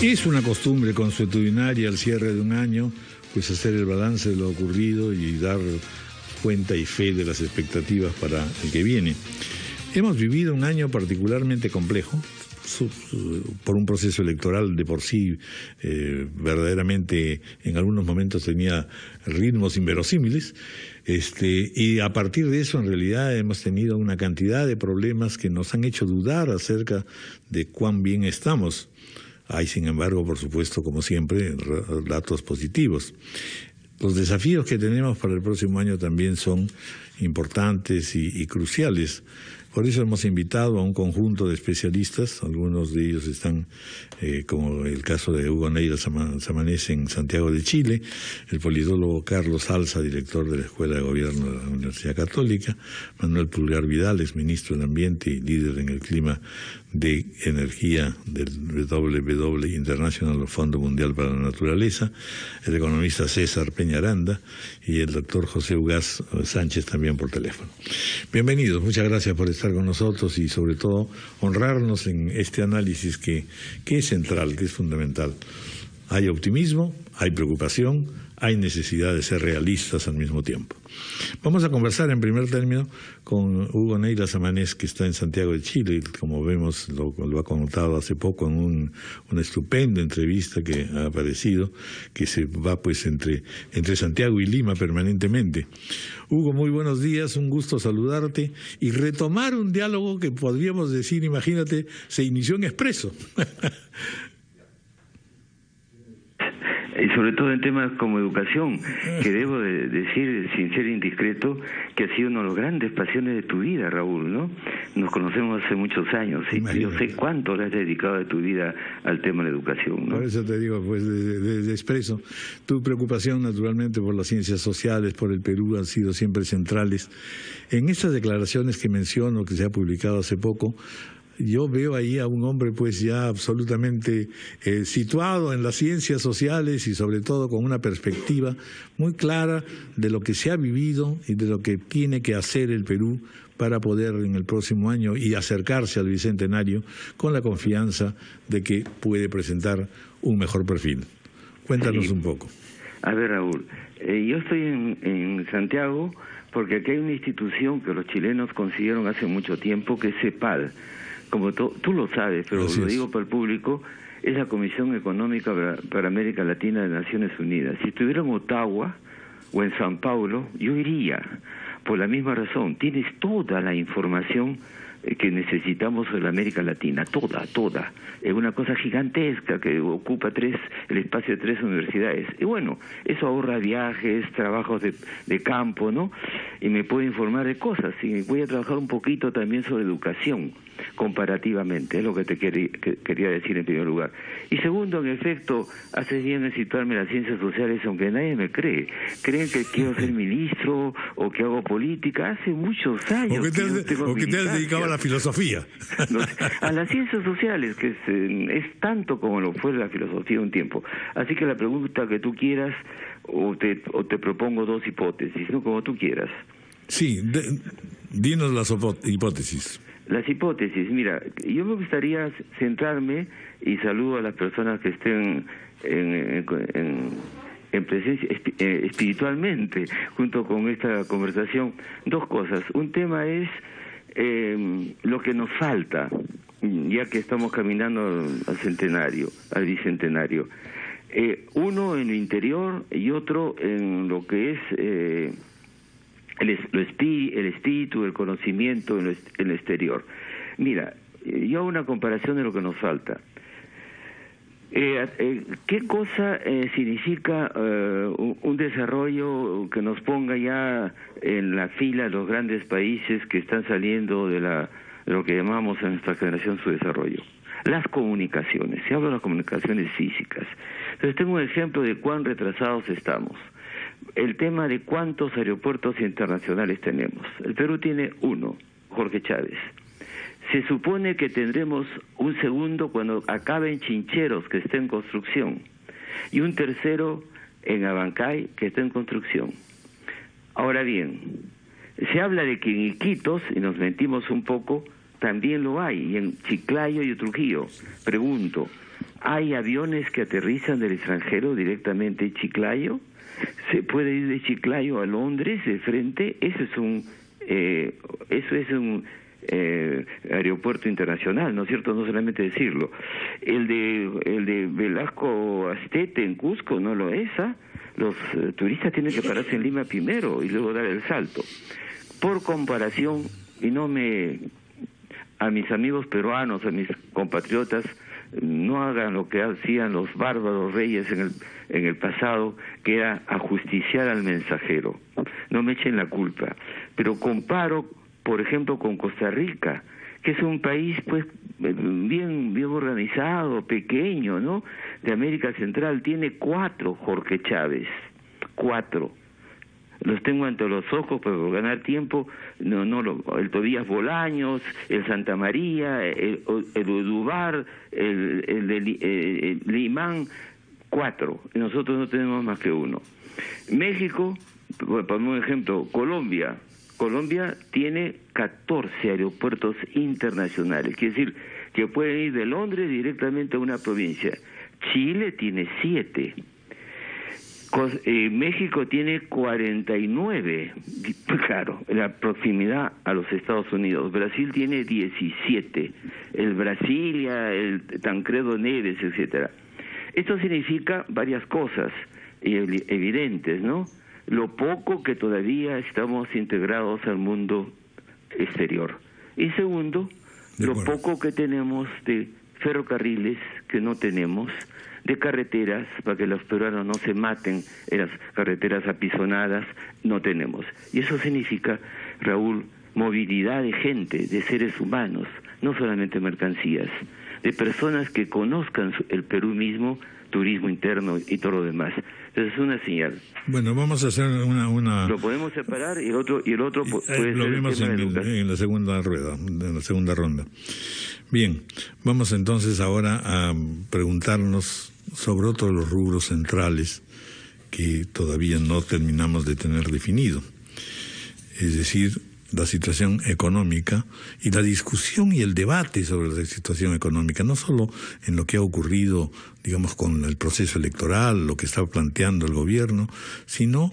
Es una costumbre consuetudinaria al cierre de un año, pues hacer el balance de lo ocurrido y dar cuenta y fe de las expectativas para el que viene. Hemos vivido un año particularmente complejo, por un proceso electoral de por sí verdaderamente en algunos momentos tenía ritmos inverosímiles, y a partir de eso en realidad hemos tenido una cantidad de problemas que nos han hecho dudar acerca de cuán bien estamos. Hay, sin embargo, por supuesto, como siempre, datos positivos. Los desafíos que tenemos para el próximo año también son importantes y cruciales. Por eso hemos invitado a un conjunto de especialistas, algunos de ellos están, como el caso de Hugo Neira Samanez en Santiago de Chile, el politólogo Carlos Alza, director de la Escuela de Gobierno de la Universidad Católica, Manuel Pulgar Vidal, exministro del Ambiente y líder en el clima de energía del WWF International, Fondo Mundial para la Naturaleza, el economista César Peñaranda y el doctor José Ugaz Sánchez también por teléfono. Bienvenidos, muchas gracias por estar con nosotros y sobre todo honrarnos en este análisis que es central, que es fundamental. Hay optimismo, hay preocupación, hay necesidad de ser realistas al mismo tiempo. Vamos a conversar en primer término con Hugo Neira Samanez, que está en Santiago de Chile, como vemos, lo ha contado hace poco en una estupenda entrevista que ha aparecido, que se va pues entre Santiago y Lima permanentemente. Hugo, muy buenos días, un gusto saludarte y retomar un diálogo que podríamos decir, imagínate, se inició en Expreso. Y sobre todo en temas como educación, que debo de decir, sin ser indiscreto, que ha sido una de las grandes pasiones de tu vida, Raúl, ¿no? Nos conocemos hace muchos años y yo sé cuánto le has dedicado de tu vida al tema de la educación, ¿no? Por eso te digo, pues, desde Expreso, tu preocupación naturalmente por las ciencias sociales, por el Perú, han sido siempre centrales. En estas declaraciones que menciono, que se ha publicado hace poco, yo veo ahí a un hombre pues ya absolutamente situado en las ciencias sociales y sobre todo con una perspectiva muy clara de lo que se ha vivido y de lo que tiene que hacer el Perú para poder en el próximo año y acercarse al Bicentenario con la confianza de que puede presentar un mejor perfil. Cuéntanos un poco. A ver, Raúl, yo estoy en Santiago porque aquí hay una institución que los chilenos consiguieron hace mucho tiempo, que es CEPAL. Como tú lo sabes, pero lo digo para el público, es la Comisión Económica para América Latina de Naciones Unidas. Si estuviera en Ottawa o en San Paulo, yo iría, por la misma razón. Tienes toda la información que necesitamos de la América Latina, toda. Es una cosa gigantesca que ocupa el espacio de 3 universidades. Y bueno, eso ahorra viajes, trabajos de campo, ¿no? Y me puedo informar de cosas. Y voy a trabajar un poquito también sobre educación, comparativamente, es lo que te quería decir en primer lugar. Y segundo, en efecto, haces bien en situarme en las ciencias sociales, aunque nadie me cree. Creen que quiero ser ministro o que hago política. Hace muchos años o que te has dedicado a la filosofía. A las ciencias sociales, que es tanto como lo fue la filosofía un tiempo. Así que la pregunta que tú quieras, o te propongo 2 hipótesis, ¿no? Como tú quieras. Sí, dinos las hipótesis. Las hipótesis, mira, yo me gustaría centrarme, y saludo a las personas que estén en presencia espiritualmente junto con esta conversación. 2 cosas. Un tema es lo que nos falta, ya que estamos caminando al bicentenario. Uno en lo interior y otro en lo que es el espíritu, el conocimiento en el exterior. Mira, yo hago una comparación de lo que nos falta. ¿Qué cosa significa un desarrollo que nos ponga ya en la fila de los grandes países que están saliendo de lo que llamamos en nuestra generación su desarrollo? Las comunicaciones. Se habla de las comunicaciones físicas. Entonces tengo un ejemplo de cuán retrasados estamos. El tema de cuántos aeropuertos internacionales tenemos. El Perú tiene 1, Jorge Chávez. Se supone que tendremos un segundo cuando acabe en Chincheros, que está en construcción, y un tercero en Abancay, que está en construcción. Ahora bien, se habla de que en Iquitos, y nos mentimos un poco, también lo hay, y en Chiclayo y Trujillo. Pregunto, ¿hay aviones que aterrizan del extranjero directamente en Chiclayo? ¿Se puede ir de Chiclayo a Londres de frente? Eso es un aeropuerto internacional, ¿no es cierto? No solamente decirlo. El de Velasco Astete en Cusco no lo es, ¿ah? Los turistas tienen que pararse en Lima primero y luego dar el salto. Por comparación, a mis amigos peruanos, a mis compatriotas, no hagan lo que hacían los bárbaros reyes en el pasado, que era ajusticiar al mensajero. No me echen la culpa. Pero comparo, por ejemplo, con Costa Rica, que es un país pues bien organizado, pequeño, ¿no? De América Central, tiene 4 Jorge Chávez, 4. Los tengo ante los ojos, pero por ganar tiempo, el Tobías Bolaños, el Santa María, el Udubar, el Limán, 4. Y nosotros no tenemos más que 1. México, por un ejemplo, Colombia tiene 14 aeropuertos internacionales, quiere decir que pueden ir de Londres directamente a una provincia. Chile tiene 7. México tiene 49, claro, la proximidad a los Estados Unidos. Brasil tiene 17, el Brasilia, el Tancredo Neves, etcétera. Esto significa varias cosas evidentes, ¿no? Lo poco que todavía estamos integrados al mundo exterior. Y segundo, lo poco que tenemos de ferrocarriles que no tenemos, de carreteras, para que los peruanos no se maten en las carreteras apisonadas, no tenemos. Y eso significa, Raúl, movilidad de gente, de seres humanos, no solamente mercancías, de personas que conozcan el Perú mismo, turismo interno y todo lo demás. Entonces es una señal. Bueno, vamos a hacer una... Lo podemos separar y el otro puede lo ser vimos en la segunda rueda, en la segunda ronda. Bien, vamos entonces ahora a preguntarnos sobre otro de los rubros centrales que todavía no terminamos de tener definido, es decir, la situación económica y la discusión y el debate sobre la situación económica, no solo en lo que ha ocurrido, digamos, con el proceso electoral, lo que está planteando el gobierno, sino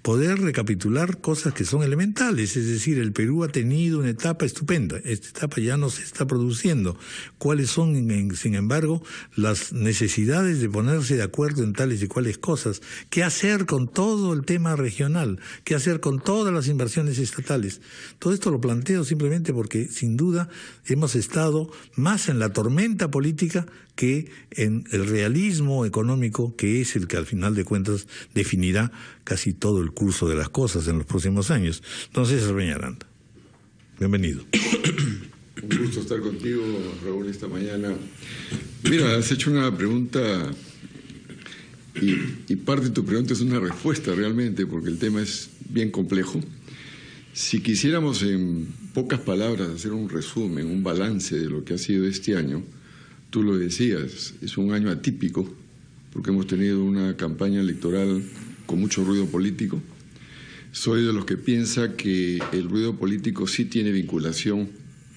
poder recapitular cosas que son elementales, es decir, el Perú ha tenido una etapa estupenda, esta etapa ya no se está produciendo. ¿Cuáles son, sin embargo, las necesidades de ponerse de acuerdo en tales y cuales cosas? ¿Qué hacer con todo el tema regional? ¿Qué hacer con todas las inversiones estatales? Todo esto lo planteo simplemente porque, sin duda, hemos estado más en la tormenta política que en el realismo económico, que es el que al final de cuentas definirá casi todo el curso de las cosas en los próximos años. Entonces, Peñaranda, bienvenido. Un gusto estar contigo, Raúl, esta mañana. Mira, has hecho una pregunta y parte de tu pregunta es una respuesta realmente, porque el tema es bien complejo. Si quisiéramos en pocas palabras hacer un resumen, un balance de lo que ha sido este año, tú lo decías, es un año atípico, porque hemos tenido una campaña electoral con mucho ruido político. Soy de los que piensa que el ruido político sí tiene vinculación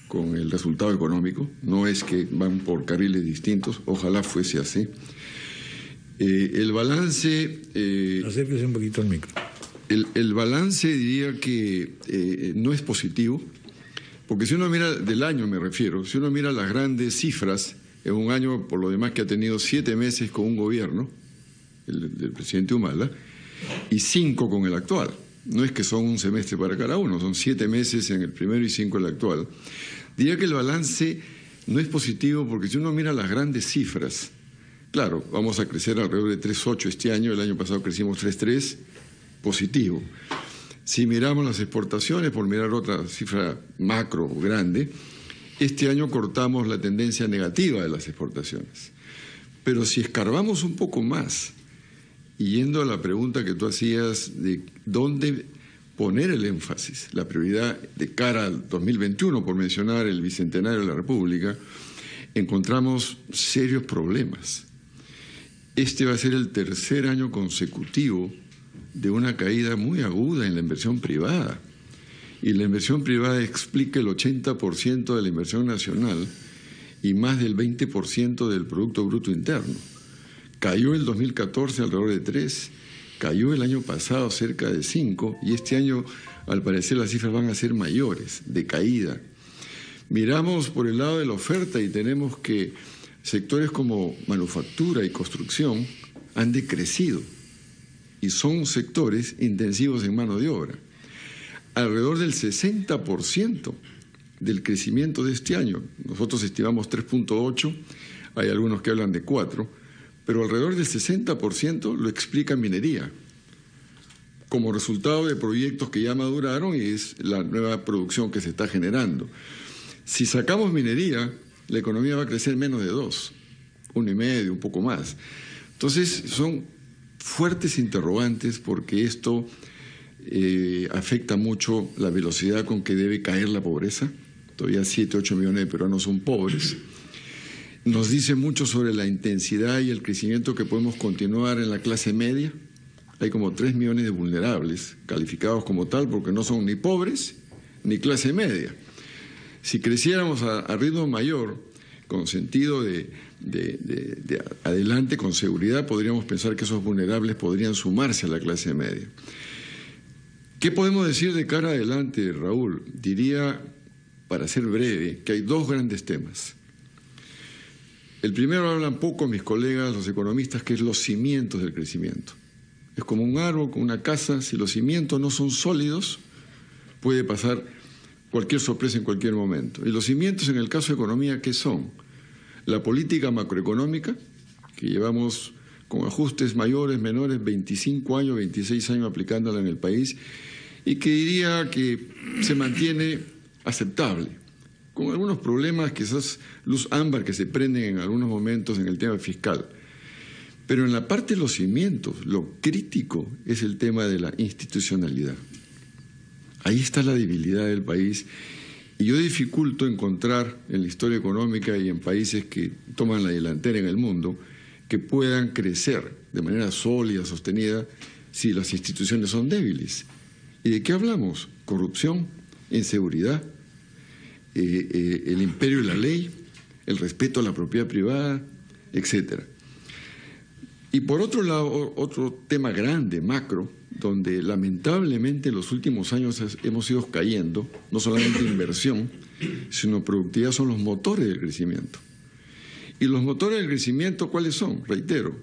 con el resultado económico, no es que van por carriles distintos, ojalá fuese así. El balance... Acérquese un poquito al micro. El balance diría que no es positivo, porque si uno mira del año, me refiero, si uno mira las grandes cifras, es un año por lo demás que ha tenido 7 meses con un gobierno, el del presidente Humala, y 5 con el actual. No es que son un semestre para cada uno, son 7 meses en el primero y 5 en el actual. Diría que el balance no es positivo porque si uno mira las grandes cifras, claro, vamos a crecer alrededor de 3,8 este año, el año pasado crecimos 3,3, positivo. Si miramos las exportaciones, por mirar otra cifra macro grande, este año cortamos la tendencia negativa de las exportaciones. Pero si escarbamos un poco más, y yendo a la pregunta que tú hacías de dónde poner el énfasis, la prioridad de cara al 2021, por mencionar el Bicentenario de la República, encontramos serios problemas. Este va a ser el 3er año consecutivo de una caída muy aguda en la inversión privada. y la inversión privada explica el 80% de la inversión nacional y más del 20% del Producto Bruto Interno. Cayó el 2014 alrededor de 3, cayó el año pasado cerca de 5 y este año al parecer las cifras van a ser mayores, de caída. Miramos por el lado de la oferta y tenemos que sectores como manufactura y construcción han decrecido y son sectores intensivos en mano de obra. Alrededor del 60% del crecimiento de este año, nosotros estimamos 3.8, hay algunos que hablan de 4, pero alrededor del 60% lo explica minería, como resultado de proyectos que ya maduraron y es la nueva producción que se está generando. Si sacamos minería, la economía va a crecer menos de 2, 1,5, un poco más. Entonces son fuertes interrogantes porque esto afecta mucho la velocidad con que debe caer la pobreza. Todavía 7, 8 millones de peruanos son pobres. Nos dice mucho sobre la intensidad y el crecimiento que podemos continuar en la clase media. Hay como 3 millones de vulnerables, calificados como tal, porque no son ni pobres ni clase media. Si creciéramos a ritmo mayor, con sentido de adelante, con seguridad, podríamos pensar que esos vulnerables podrían sumarse a la clase media. ¿Qué podemos decir de cara adelante, Raúl? Diría, para ser breve, que hay 2 grandes temas. El primero hablan poco mis colegas, los economistas, que es los cimientos del crecimiento. Es como un árbol con una casa, si los cimientos no son sólidos, puede pasar cualquier sorpresa en cualquier momento. Y los cimientos en el caso de economía, ¿qué son? La política macroeconómica, que llevamos con ajustes mayores, menores, 25 años, 26 años aplicándola en el país, y que diría que se mantiene aceptable, con algunos problemas, quizás luz ámbar que se prenden en algunos momentos en el tema fiscal. Pero en la parte de los cimientos, lo crítico es el tema de la institucionalidad. Ahí está la debilidad del país y yo dificulto encontrar en la historia económica y en países que toman la delantera en el mundo que puedan crecer de manera sólida, sostenida, si las instituciones son débiles. ¿Y de qué hablamos? Corrupción, inseguridad, el imperio de la ley, el respeto a la propiedad privada, etcétera. Y por otro lado, otro tema grande, macro, donde lamentablemente en los últimos años hemos ido cayendo, no solamente inversión, sino productividad, son los motores del crecimiento. Y los motores del crecimiento, ¿cuáles son? Reitero,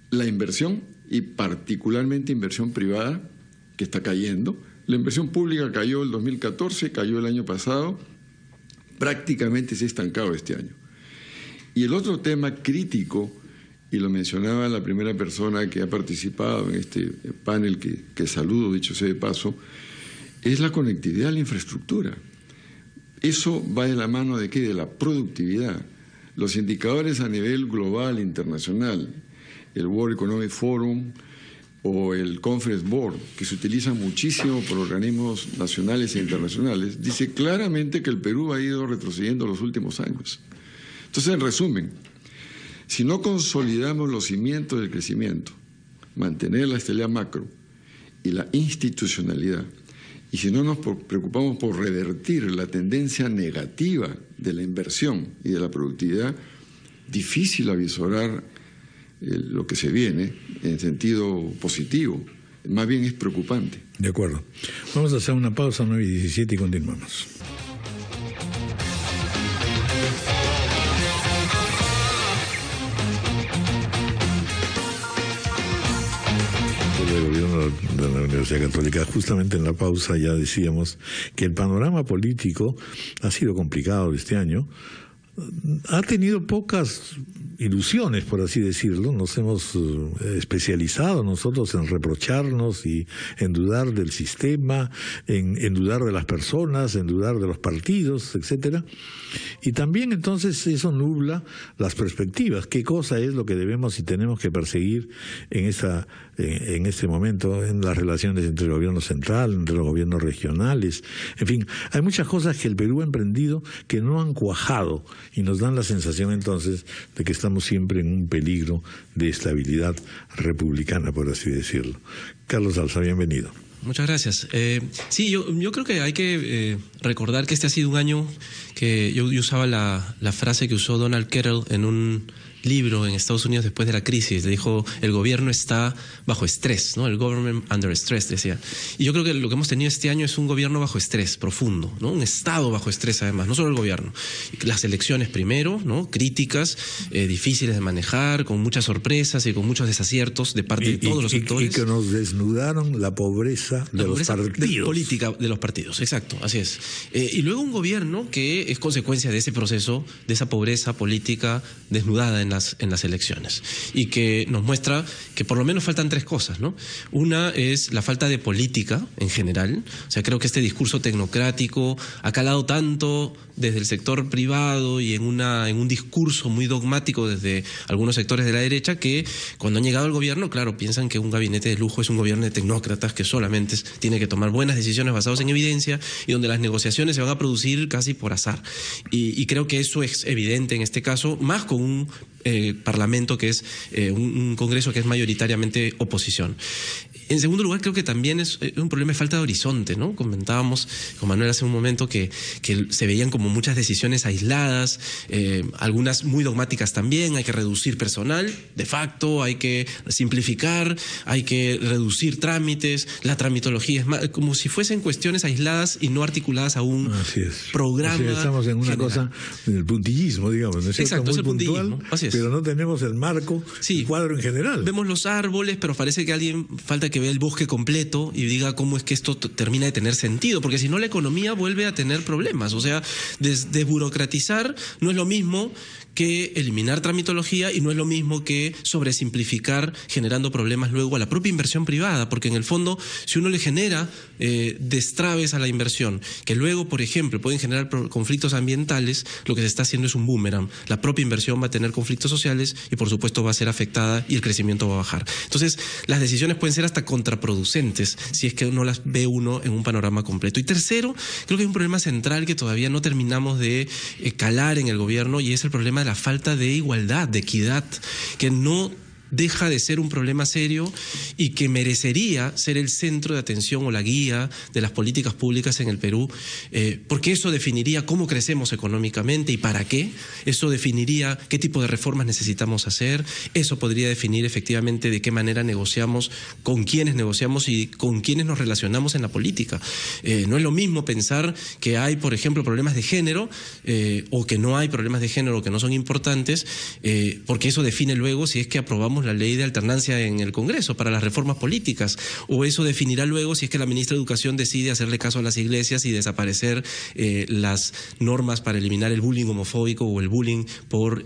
la inversión y particularmente inversión privada, que está cayendo. La inversión pública cayó el 2014, cayó el año pasado, prácticamente se ha estancado este año. Y el otro tema crítico, y lo mencionaba la primera persona que ha participado en este panel, que saludo, dicho sea de paso, es la conectividad a la infraestructura. Eso va de la mano de ¿qué? De la productividad. Los indicadores a nivel global, internacional, el World Economic Forum o el Conference Board, que se utilizan muchísimo por organismos nacionales e internacionales, dice claramente que el Perú ha ido retrocediendo los últimos años. Entonces, en resumen, si no consolidamos los cimientos del crecimiento, mantener la estabilidad macro y la institucionalidad, y si no nos preocupamos por revertir la tendencia negativa de la inversión y de la productividad, difícil avisorar lo que se viene en sentido positivo. Más bien es preocupante. De acuerdo. Vamos a hacer una pausa, 9:17, y continuamos. De la Universidad Católica. Justamente en la pausa ya decíamos que el panorama político ha sido complicado este año. Ha tenido pocas ilusiones, por así decirlo. Nos hemos especializado nosotros en reprocharnos y en dudar del sistema, en dudar de las personas, en dudar de los partidos, etcétera. Y también entonces eso nubla las perspectivas. ¿Qué cosa es lo que debemos y tenemos que perseguir en este momento, en las relaciones entre el gobierno central, entre los gobiernos regionales? En fin, hay muchas cosas que el Perú ha emprendido que no han cuajado y nos dan la sensación entonces de que estamos siempre en un peligro de estabilidad republicana, por así decirlo. Carlos Alza, bienvenido. Muchas gracias. Sí, yo creo que hay que recordar que este ha sido un año que yo usaba la frase que usó Donald Kettle en un libro en Estados Unidos después de la crisis. Le dijo, el gobierno está bajo estrés, ¿no? El government under stress, decía. Y yo creo que lo que hemos tenido este año es un gobierno bajo estrés profundo, ¿no? Un Estado bajo estrés, además, no solo el gobierno. Las elecciones primero, ¿no? Críticas, difíciles de manejar, con muchas sorpresas y con muchos desaciertos de parte de todos los sectores. Y que nos desnudaron la pobreza de los partidos. Política de los partidos, exacto, así es. Y luego un gobierno que es consecuencia de ese proceso, de esa pobreza política desnudada en las elecciones, y que nos muestra que por lo menos faltan tres cosas, ¿no? Una es la falta de política en general. O sea, creo que este discurso tecnocrático ha calado tanto desde el sector privado y en un discurso muy dogmático desde algunos sectores de la derecha, que cuando han llegado al gobierno, claro, piensan que un gabinete de lujo es un gobierno de tecnócratas que solamente tiene que tomar buenas decisiones basadas en evidencia y donde las negociaciones se van a producir casi por azar. Y creo que eso es evidente en este caso, más con un parlamento que es un Congreso que es mayoritariamente oposición. En segundo lugar, creo que también es un problema de falta de horizonte, ¿no? Comentábamos con Manuel hace un momento que se veían como muchas decisiones aisladas, algunas muy dogmáticas también. Hay que reducir personal, de facto, hay que simplificar, hay que reducir trámites, la tramitología es más, como si fuesen cuestiones aisladas y no articuladas a un programa. Así es, estamos en una cosa, en el puntillismo, digamos, ¿no es cierto? Exacto, muy es el puntual, puntillismo, así es. Pero no tenemos el marco, el cuadro en general. Vemos los árboles, pero parece que falta que vea el bosque completo y diga cómo es que esto termina de tener sentido, porque si no la economía vuelve a tener problemas. O sea, desburocratizar no es lo mismo que eliminar tramitología y no es lo mismo que sobresimplificar, generando problemas luego a la propia inversión privada, porque en el fondo, si uno le genera destraves a la inversión, que luego, por ejemplo, pueden generar conflictos ambientales, lo que se está haciendo es un boomerang. La propia inversión va a tener conflictos sociales y, por supuesto, va a ser afectada y el crecimiento va a bajar. Entonces, las decisiones pueden ser hasta contraproducentes si es que no las ve uno en un panorama completo. Y tercero, creo que hay un problema central que todavía no terminamos de calar en el gobierno, y es el problema de la falta de igualdad, de equidad, que no deja de ser un problema serio y que merecería ser el centro de atención o la guía de las políticas públicas en el Perú, porque eso definiría cómo crecemos económicamente y para qué. Eso definiría qué tipo de reformas necesitamos hacer. Eso podría definir efectivamente de qué manera negociamos, con quiénes negociamos y con quiénes nos relacionamos en la política. No es lo mismo pensar que hay, por ejemplo, problemas de género o que no hay problemas de género que no son importantes, porque eso define luego si es que aprobamos la ley de alternancia en el Congreso para las reformas políticas, o eso definirá luego si es que la ministra de Educación decide hacerle caso a las iglesias y desaparecer las normas para eliminar el bullying homofóbico o el bullying por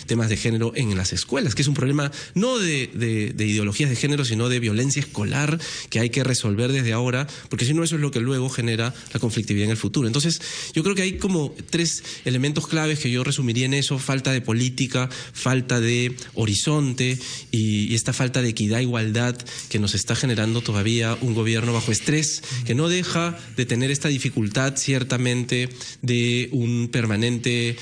temas de género en las escuelas, que es un problema no de ideologías de género, sino de violencia escolar que hay que resolver desde ahora, porque si no, eso es lo que luego genera la conflictividad en el futuro. Entonces, yo creo que hay como tres elementos claves que yo resumiría en eso: falta de política, falta de horizonte y esta falta de equidad e igualdad que nos está generando todavía un gobierno bajo estrés, que no deja de tener esta dificultad ciertamente de un permanente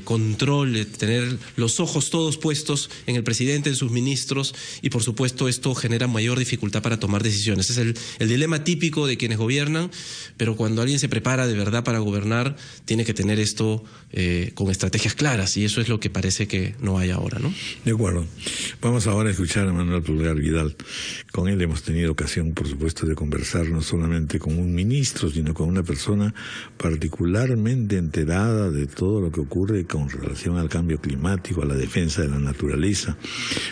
control, de tener los ojos todos puestos en el presidente, en sus ministros, y por supuesto esto genera mayor dificultad para tomar decisiones. Es el dilema típico de quienes gobiernan, pero cuando alguien se prepara de verdad para gobernar, tiene que tener esto con estrategias claras, y eso es lo que parece que no hay ahora, ¿no? De acuerdo. Vamos ahora a escuchar a Manuel Pulgar Vidal. Con él hemos tenido ocasión, por supuesto, de conversar no solamente con un ministro, sino con una persona particularmente enterada de todo lo que ocurre con relación al cambio climático, a la defensa de la naturaleza,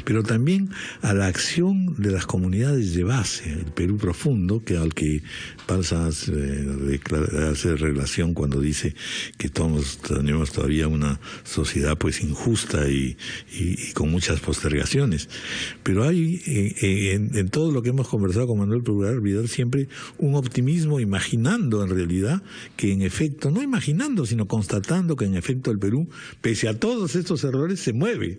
pero también a la acción de las comunidades de base, el Perú profundo, que al que Palza hace relación cuando dice que todos tenemos todavía una sociedad pues injusta y con muchas postergaciones. Pero hay en todo lo que hemos conversado con Manuel Pulgar Vidal siempre un optimismo, imaginando en realidad que en efecto, no imaginando, sino constatando que en efecto el Perú, pese a todos estos errores, se mueve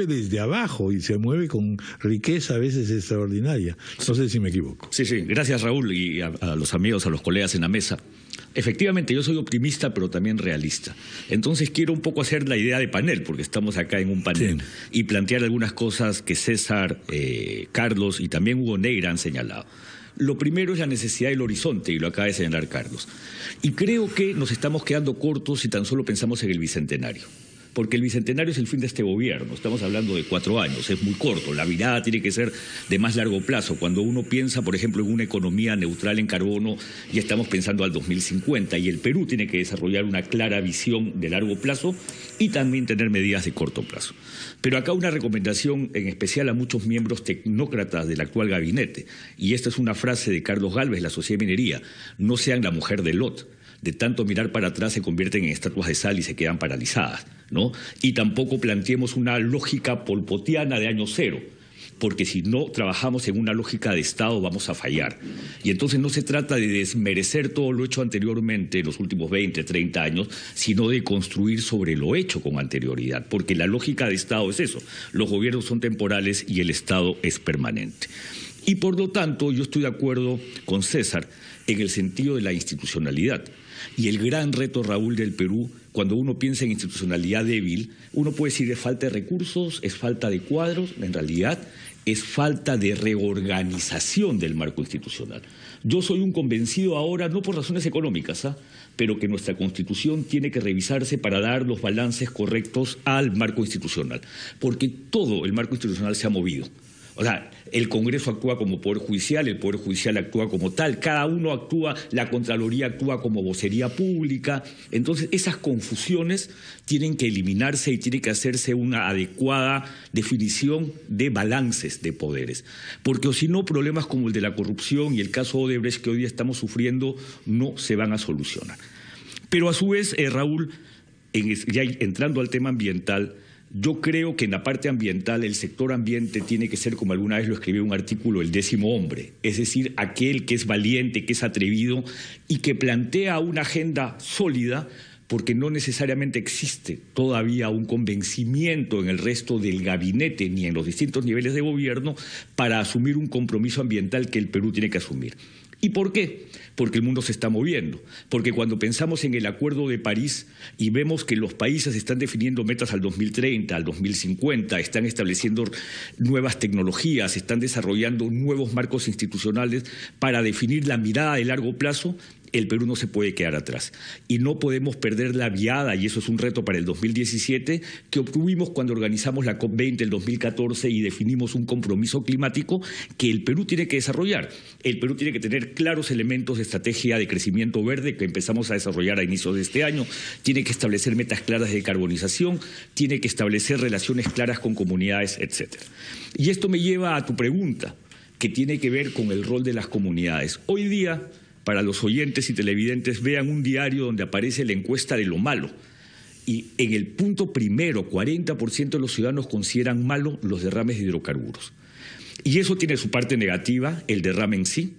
desde abajo y se mueve con riqueza a veces extraordinaria. No sé si me equivoco. Sí, gracias Raúl y a los amigos, a los colegas en la mesa. Efectivamente, yo soy optimista, pero también realista. Entonces quiero un poco hacer la idea de panel, porque estamos acá en un panel, y plantear algunas cosas que César, Carlos y también Hugo Negra han señalado. Lo primero es la necesidad del horizonte, y lo acaba de señalar Carlos. Y creo que nos estamos quedando cortos si tan solo pensamos en el Bicentenario. Porque el Bicentenario es el fin de este gobierno, estamos hablando de 4 años, es muy corto, la mirada tiene que ser de más largo plazo. Cuando uno piensa, por ejemplo, en una economía neutral en carbono, ya estamos pensando al 2050, y el Perú tiene que desarrollar una clara visión de largo plazo y también tener medidas de corto plazo. Pero acá una recomendación en especial a muchos miembros tecnócratas del actual gabinete, y esta es una frase de Carlos Gálvez, la Sociedad de Minería: no sean la mujer de Lot. De tanto mirar para atrás se convierten en estatuas de sal y se quedan paralizadas, ¿no? Y tampoco planteemos una lógica polpotiana de año cero, porque si no trabajamos en una lógica de Estado vamos a fallar. Y entonces no se trata de desmerecer todo lo hecho anteriormente en los últimos 20, 30 años, sino de construir sobre lo hecho con anterioridad, porque la lógica de Estado es eso: los gobiernos son temporales y el Estado es permanente. Y por lo tanto yo estoy de acuerdo con César en el sentido de la institucionalidad. Y el gran reto, Raúl, del Perú, cuando uno piensa en institucionalidad débil, uno puede decir es falta de recursos, es falta de cuadros, en realidad es falta de reorganización del marco institucional. Yo soy un convencido ahora, no por razones económicas, pero que nuestra Constitución tiene que revisarse para dar los balances correctos al marco institucional, porque todo el marco institucional se ha movido. O sea, el Congreso actúa como Poder Judicial, el Poder Judicial actúa como tal, cada uno actúa, la Contraloría actúa como vocería pública. Entonces, esas confusiones tienen que eliminarse y tiene que hacerse una adecuada definición de balances de poderes. Porque o si no, problemas como el de la corrupción y el caso Odebrecht que hoy día estamos sufriendo no se van a solucionar. Pero a su vez, Raúl, ya entrando al tema ambiental, yo creo que en la parte ambiental el sector ambiente tiene que ser, como alguna vez lo escribió en un artículo, el 10º hombre, es decir, aquel que es valiente, que es atrevido y que plantea una agenda sólida, porque no necesariamente existe todavía un convencimiento en el resto del gabinete ni en los distintos niveles de gobierno para asumir un compromiso ambiental que el Perú tiene que asumir. ¿Y por qué? Porque el mundo se está moviendo, porque cuando pensamos en el Acuerdo de París y vemos que los países están definiendo metas al 2030, al 2050, están estableciendo nuevas tecnologías, están desarrollando nuevos marcos institucionales para definir la mirada de largo plazo, el Perú no se puede quedar atrás. Y no podemos perder la viada, y eso es un reto para el 2017, que obtuvimos cuando organizamos la COP20 el 2014 y definimos un compromiso climático que el Perú tiene que desarrollar. El Perú tiene que tener claros elementos de estrategia de crecimiento verde que empezamos a desarrollar a inicios de este año, tiene que establecer metas claras de decarbonización, tiene que establecer relaciones claras con comunidades, etc. Y esto me lleva a tu pregunta, que tiene que ver con el rol de las comunidades. Hoy día, para los oyentes y televidentes, vean un diario donde aparece la encuesta de lo malo. Y en el punto primero, 40% de los ciudadanos consideran malo los derrames de hidrocarburos. Y eso tiene su parte negativa, el derrame en sí,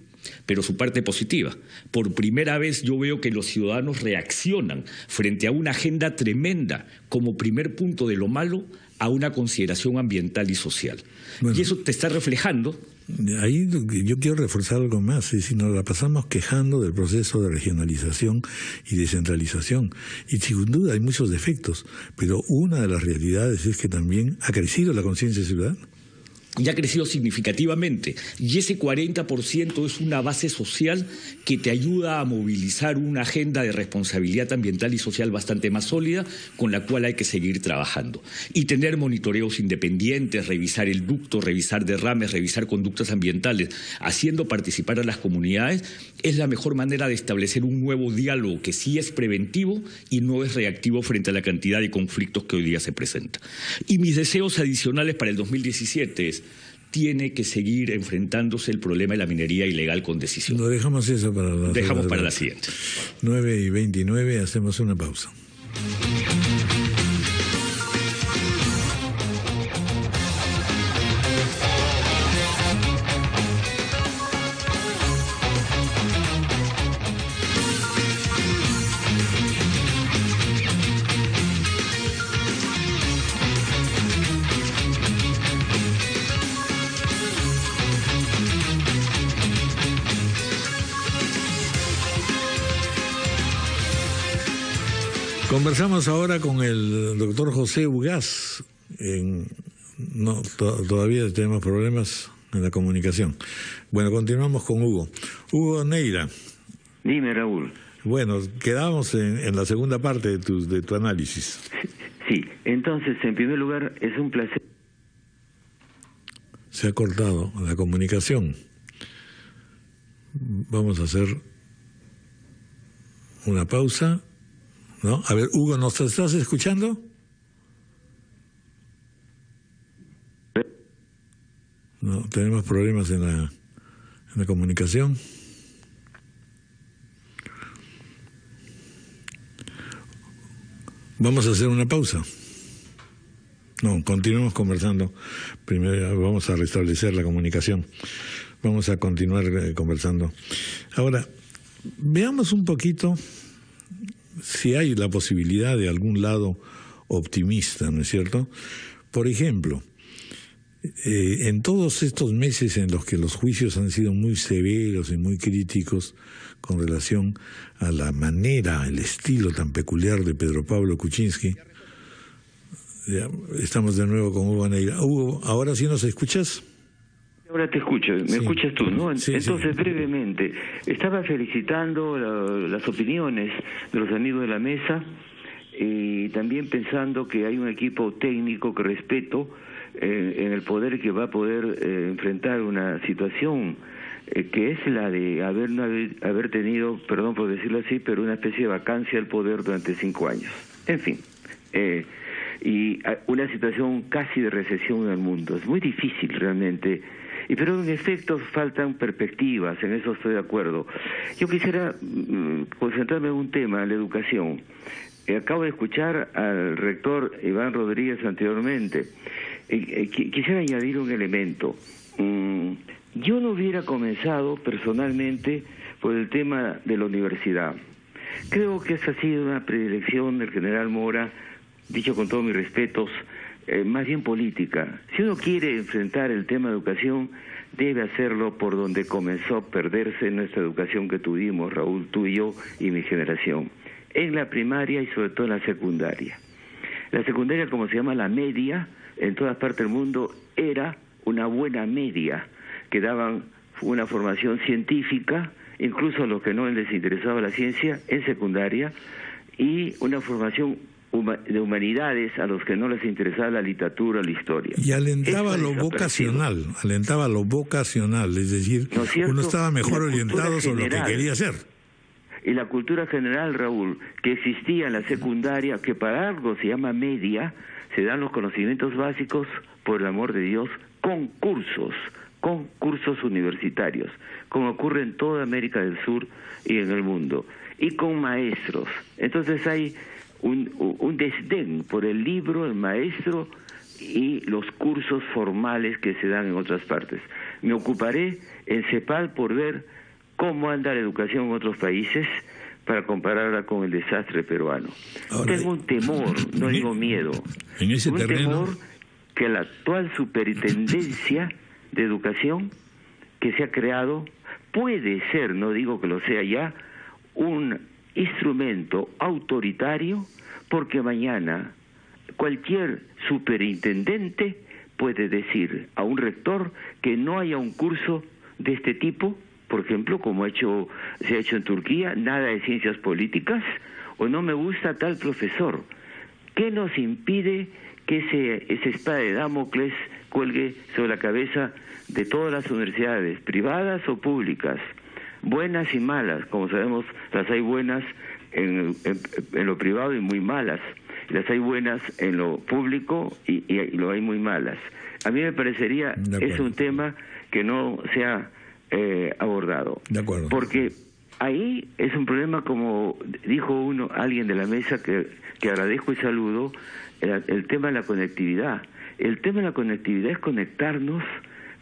pero su parte positiva. Por primera vez yo veo que los ciudadanos reaccionan frente a una agenda tremenda como primer punto de lo malo a una consideración ambiental y social. Bueno, y eso te está reflejando. Ahí yo quiero reforzar algo más, es decir, nos la pasamos quejando del proceso de regionalización y descentralización, y sin duda hay muchos defectos, pero una de las realidades es que también ha crecido la conciencia ciudadana. Y ha crecido significativamente, y ese 40% es una base social que te ayuda a movilizar una agenda de responsabilidad ambiental y social bastante más sólida, con la cual hay que seguir trabajando. Y tener monitoreos independientes, revisar el ducto, revisar derrames, revisar conductas ambientales, haciendo participar a las comunidades, es la mejor manera de establecer un nuevo diálogo que sí es preventivo y no es reactivo frente a la cantidad de conflictos que hoy día se presentan. Y mis deseos adicionales para el 2017 es: tiene que seguir enfrentándose el problema de la minería ilegal con decisión. Lo dejamos eso para la siguiente. 9:29, hacemos una pausa. Conversamos ahora con el doctor José Ugaz. Todavía tenemos problemas. en la comunicación. Bueno, continuamos con Hugo. Hugo Neira. Dime, Raúl. Bueno, quedamos en la segunda parte de tu análisis. Sí, entonces, en primer lugar, es un placer. Se ha cortado la comunicación. Vamos a hacer una pausa, ¿no? A ver, Hugo, ¿nos estás escuchando? No, tenemos problemas en la comunicación. Vamos a hacer una pausa. No, continuemos conversando. Primero vamos a restablecer la comunicación. Vamos a continuar conversando. Ahora, veamos un poquito si hay la posibilidad de algún lado optimista, ¿no es cierto? Por ejemplo, en todos estos meses en los que los juicios han sido muy severos y muy críticos con relación a la manera, el estilo tan peculiar de Pedro Pablo Kuczynski, ya, estamos de nuevo con Hugo Neira. Hugo, ¿ahora sí nos escuchas? Ahora te escucho, me escuchas tú, ¿no? Sí, entonces, sí. Brevemente, estaba felicitando las opiniones de los amigos de la mesa y también pensando que hay un equipo técnico que respeto en el poder que va a poder enfrentar una situación que es la de haber tenido, perdón por decirlo así, pero una especie de vacancia del poder durante 5 años. En fin, y una situación casi de recesión en el mundo. Es muy difícil realmente, pero en efecto faltan perspectivas, en eso estoy de acuerdo. Yo quisiera concentrarme en un tema, la educación. Acabo de escuchar al rector Iván Rodríguez anteriormente. Quisiera añadir un elemento. Yo no hubiera comenzado personalmente por el tema de la universidad. Creo que esa ha sido una predilección del general Mora, dicho con todos mis respetos, más bien política. Si uno quiere enfrentar el tema de educación, debe hacerlo por donde comenzó a perderse nuestra educación que tuvimos, Raúl, tú y yo y mi generación, en la primaria y sobre todo en la secundaria. La secundaria, como se llama la media, en todas partes del mundo, era una buena media, que daban una formación científica, incluso a los que no les interesaba la ciencia, en secundaria, y una formación de humanidades a los que no les interesaba la literatura, la historia. Y alentaba lo vocacional, es decir, ¿no es cierto? Uno estaba mejor orientado sobre lo que quería hacer. Y la cultura general, Raúl, que existía en la secundaria, que para algo se llama media, se dan los conocimientos básicos, por el amor de Dios, con cursos universitarios, como ocurre en toda América del Sur y en el mundo, y con maestros. Entonces hay un desdén por el libro, el maestro y los cursos formales que se dan en otras partes. Me ocuparé en CEPAL por ver cómo anda la educación en otros países para compararla con el desastre peruano. Ahora, tengo un temor, no digo miedo, en ese un terreno... temor que la actual superintendencia de educación que se ha creado puede ser, no digo que lo sea ya, un instrumento autoritario, porque mañana cualquier superintendente puede decir a un rector que no haya un curso de este tipo, por ejemplo, como se ha hecho en Turquía, nada de ciencias políticas, o no me gusta tal profesor. ¿Qué nos impide que esa espada de Damocles cuelgue sobre la cabeza de todas las universidades, privadas o públicas, buenas y malas? Como sabemos, las hay buenas en lo privado y muy malas, las hay buenas en lo público y lo hay muy malas. A mí me parecería, es un tema que no se ha abordado. De acuerdo. Porque ahí es un problema, como dijo alguien de la mesa que agradezco y saludo, el tema de la conectividad. El tema de la conectividad es conectarnos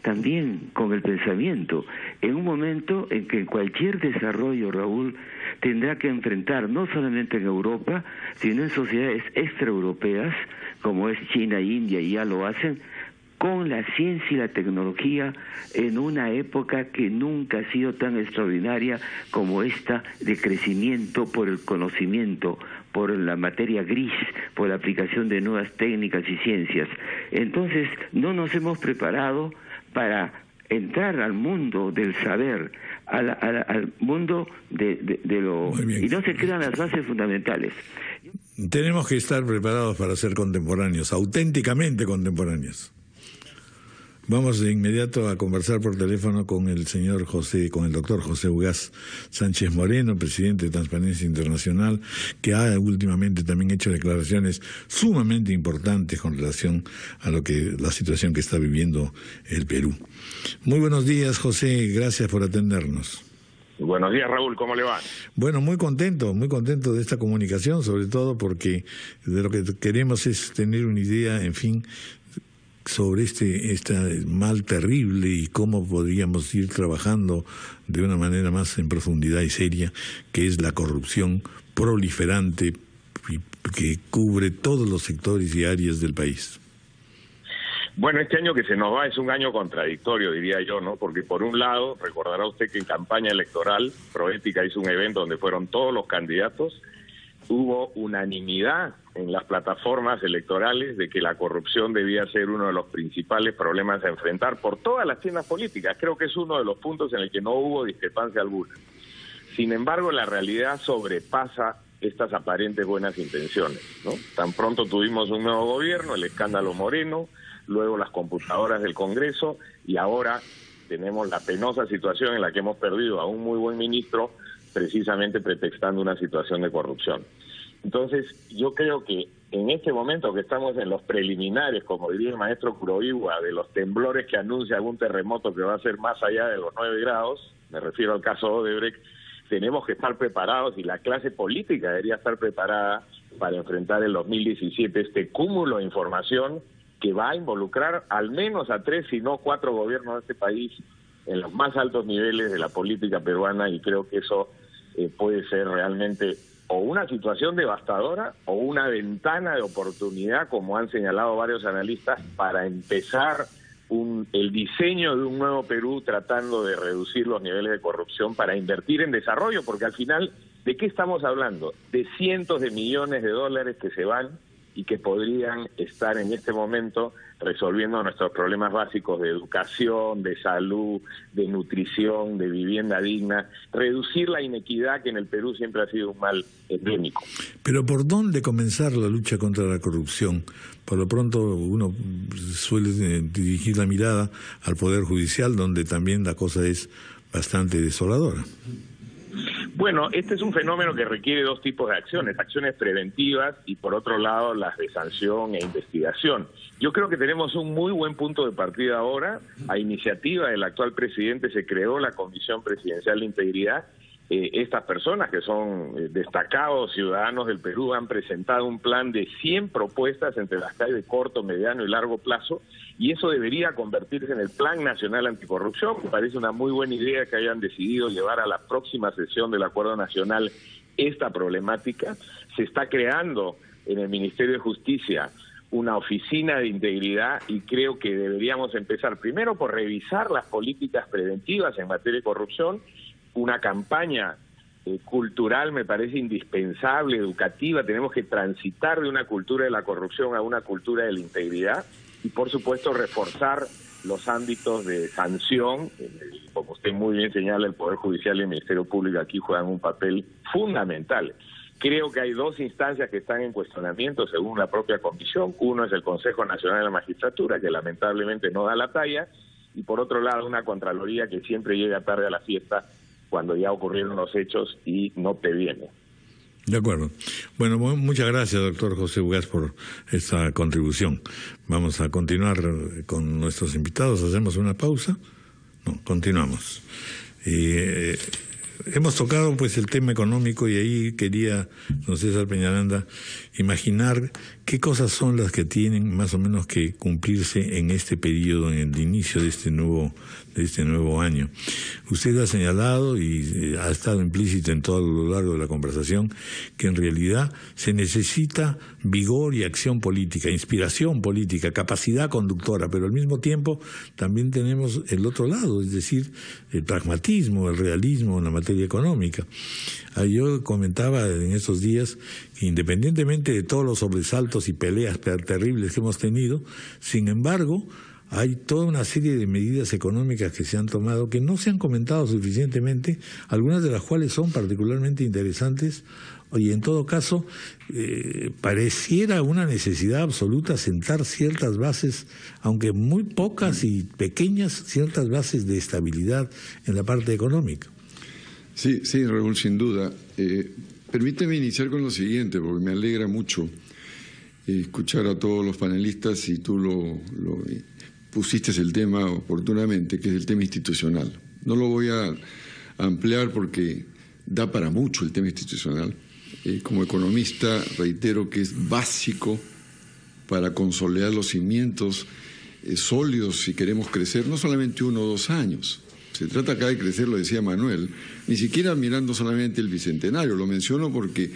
también con el pensamiento, en un momento en que cualquier desarrollo, Raúl, tendrá que enfrentar, no solamente en Europa, sino en sociedades extraeuropeas, como es China e India, y ya lo hacen, con la ciencia y la tecnología en una época que nunca ha sido tan extraordinaria como esta de crecimiento por el conocimiento, por la materia gris, por la aplicación de nuevas técnicas y ciencias. Entonces, no nos hemos preparado para entrar al mundo del saber, al mundo de lo... Y no se crean las bases fundamentales. Tenemos que estar preparados para ser contemporáneos, auténticamente contemporáneos. Vamos de inmediato a conversar por teléfono con el doctor José Ugaz Sánchez Moreno, presidente de Transparencia Internacional, que ha últimamente también hecho declaraciones sumamente importantes con relación a la situación que está viviendo el Perú. Muy buenos días, José, gracias por atendernos. Buenos días, Raúl, ¿cómo le va? Bueno, muy contento de esta comunicación, sobre todo porque de lo que queremos es tener una idea, en fin, sobre este mal terrible y cómo podríamos ir trabajando de una manera más en profundidad y seria, que es la corrupción proliferante que cubre todos los sectores y áreas del país. Bueno, este año que se nos va es un año contradictorio, diría yo, ¿no? Porque por un lado, recordará usted que en campaña electoral, Proética hizo un evento donde fueron todos los candidatos, hubo unanimidad en las plataformas electorales de que la corrupción debía ser uno de los principales problemas a enfrentar por todas las tiendas políticas. Creo que es uno de los puntos en el que no hubo discrepancia alguna. Sin embargo, la realidad sobrepasa estas aparentes buenas intenciones, ¿no? Tan pronto tuvimos un nuevo gobierno, el escándalo Moreno, luego las computadoras del Congreso, y ahora tenemos la penosa situación en la que hemos perdido a un muy buen ministro, precisamente pretextando una situación de corrupción. Entonces, yo creo que en este momento que estamos en los preliminares, como diría el maestro Kuroiwa, de los temblores que anuncia algún terremoto que va a ser más allá de los 9 grados, me refiero al caso Odebrecht, tenemos que estar preparados, y la clase política debería estar preparada para enfrentar el 2017 este cúmulo de información que va a involucrar al menos a 3, si no 4 gobiernos de este país en los más altos niveles de la política peruana, y creo que eso puede ser realmente o una situación devastadora o una ventana de oportunidad, como han señalado varios analistas, para empezar el diseño de un nuevo Perú tratando de reducir los niveles de corrupción para invertir en desarrollo, porque al final, ¿de qué estamos hablando? De cientos de millones de dólares que se van y que podrían estar en este momento resolviendo nuestros problemas básicos de educación, de salud, de nutrición, de vivienda digna, reducir la inequidad que en el Perú siempre ha sido un mal endémico. Pero ¿por dónde comenzar la lucha contra la corrupción? Por lo pronto uno suele dirigir la mirada al Poder Judicial, donde también la cosa es bastante desoladora. Bueno, este es un fenómeno que requiere 2 tipos de acciones preventivas y por otro lado las de sanción e investigación. Yo creo que tenemos un muy buen punto de partida ahora. A iniciativa del actual presidente se creó la Comisión Presidencial de Integridad. Estas personas que son destacados ciudadanos del Perú han presentado un plan de 100 propuestas entre las que hay de corto, mediano y largo plazo, y eso debería convertirse en el Plan Nacional Anticorrupción. Me parece una muy buena idea que hayan decidido llevar a la próxima sesión del Acuerdo Nacional esta problemática. Se está creando en el Ministerio de Justicia una oficina de integridad, y creo que deberíamos empezar primero por revisar las políticas preventivas en materia de corrupción. Una campaña cultural me parece indispensable, educativa. Tenemos que transitar de una cultura de la corrupción a una cultura de la integridad, y por supuesto reforzar los ámbitos de sanción. Como usted muy bien señala, el Poder Judicial y el Ministerio Público aquí juegan un papel fundamental. Creo que hay 2 instancias que están en cuestionamiento según la propia comisión. Uno es el Consejo Nacional de la Magistratura, que lamentablemente no da la talla, y por otro lado una Contraloría que siempre llega tarde a la fiesta cuando ya ocurrieron los hechos y no previene. De acuerdo. Bueno, muchas gracias, doctor José Ugaz, por esta contribución. Vamos a continuar con nuestros invitados. ¿Hacemos una pausa? No, continuamos. Hemos tocado pues el tema económico, y ahí quería, don César Peñaranda, imaginar qué cosas son las que tienen más o menos que cumplirse en este periodo, en el inicio de este nuevo año. Usted ha señalado y ha estado implícito en todo lo largo de la conversación que en realidad se necesita vigor y acción política, inspiración política, capacidad conductora, pero al mismo tiempo también tenemos el otro lado, es decir, el pragmatismo, el realismo en la materia económica. Yo comentaba en estos días que independientemente de todos los sobresaltos y peleas terribles que hemos tenido, sin embargo, hay toda una serie de medidas económicas que se han tomado que no se han comentado suficientemente, algunas de las cuales son particularmente interesantes, y en todo caso pareciera una necesidad absoluta sentar ciertas bases, aunque muy pocas y pequeñas, ciertas bases de estabilidad en la parte económica. Sí, Raúl, sin duda. Permíteme iniciar con lo siguiente, porque me alegra mucho escuchar a todos los panelistas y tú lo pusiste el tema oportunamente, que es el tema institucional. No lo voy a ampliar porque da para mucho el tema institucional. Como economista reitero que es básico para consolidar los cimientos sólidos si queremos crecer, no solamente 1 o 2 años. Se trata acá de crecer, lo decía Manuel, ni siquiera mirando solamente el Bicentenario. Lo menciono porque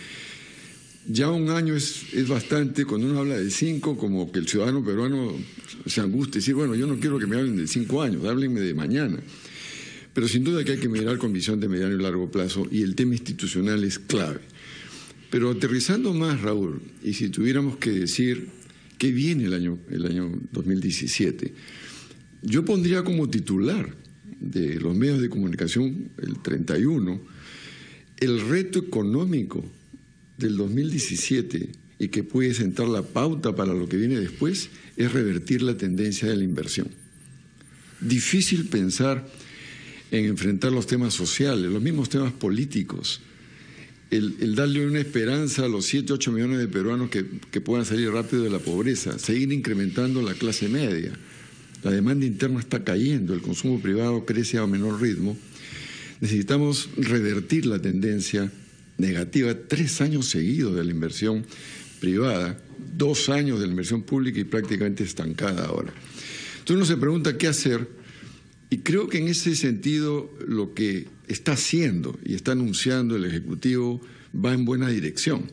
ya 1 año es bastante. Cuando uno habla de 5, como que el ciudadano peruano se angustia y dice, bueno, yo no quiero que me hablen de 5 años, háblenme de mañana. Pero sin duda que hay que mirar con visión de mediano y largo plazo, y el tema institucional es clave. Pero aterrizando más, Raúl, y si tuviéramos que decir qué viene el año 2017, yo pondría como titular de los medios de comunicación, el 31, el reto económico del 2017 y que puede sentar la pauta para lo que viene después, es revertir la tendencia de la inversión. Difícil pensar en enfrentar los temas sociales, los mismos temas políticos, el darle una esperanza a los 7, 8 millones de peruanos que puedan salir rápido de la pobreza, seguir incrementando la clase media. La demanda interna está cayendo, el consumo privado crece a menor ritmo. Necesitamos revertir la tendencia negativa, 3 años seguidos de la inversión privada, 2 años de la inversión pública y prácticamente estancada ahora. Entonces uno se pregunta qué hacer, y creo que en ese sentido lo que está haciendo y está anunciando el Ejecutivo va en buena dirección.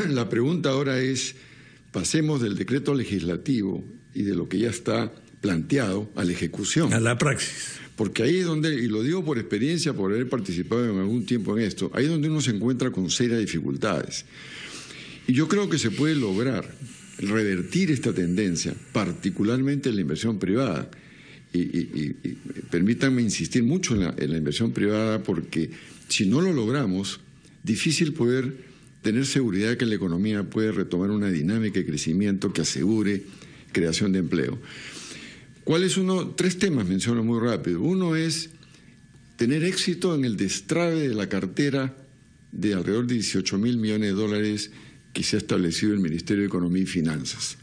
La pregunta ahora es, pasemos del decreto legislativo y de lo que ya está planteado a la ejecución. A la praxis. Porque ahí es donde, y lo digo por experiencia, por haber participado en algún tiempo en esto, ahí es donde uno se encuentra con serias dificultades. Y yo creo que se puede lograr revertir esta tendencia, particularmente en la inversión privada. Y permítanme insistir mucho en la inversión privada, porque si no lo logramos, difícil poder tener seguridad de que la economía puede retomar una dinámica de crecimiento que asegure creación de empleo. ¿Cuál es uno? 3 temas menciono muy rápido. Uno es tener éxito en el destrabe de la cartera de alrededor de 18.000 millones de dólares que se ha establecido el Ministerio de Economía y Finanzas.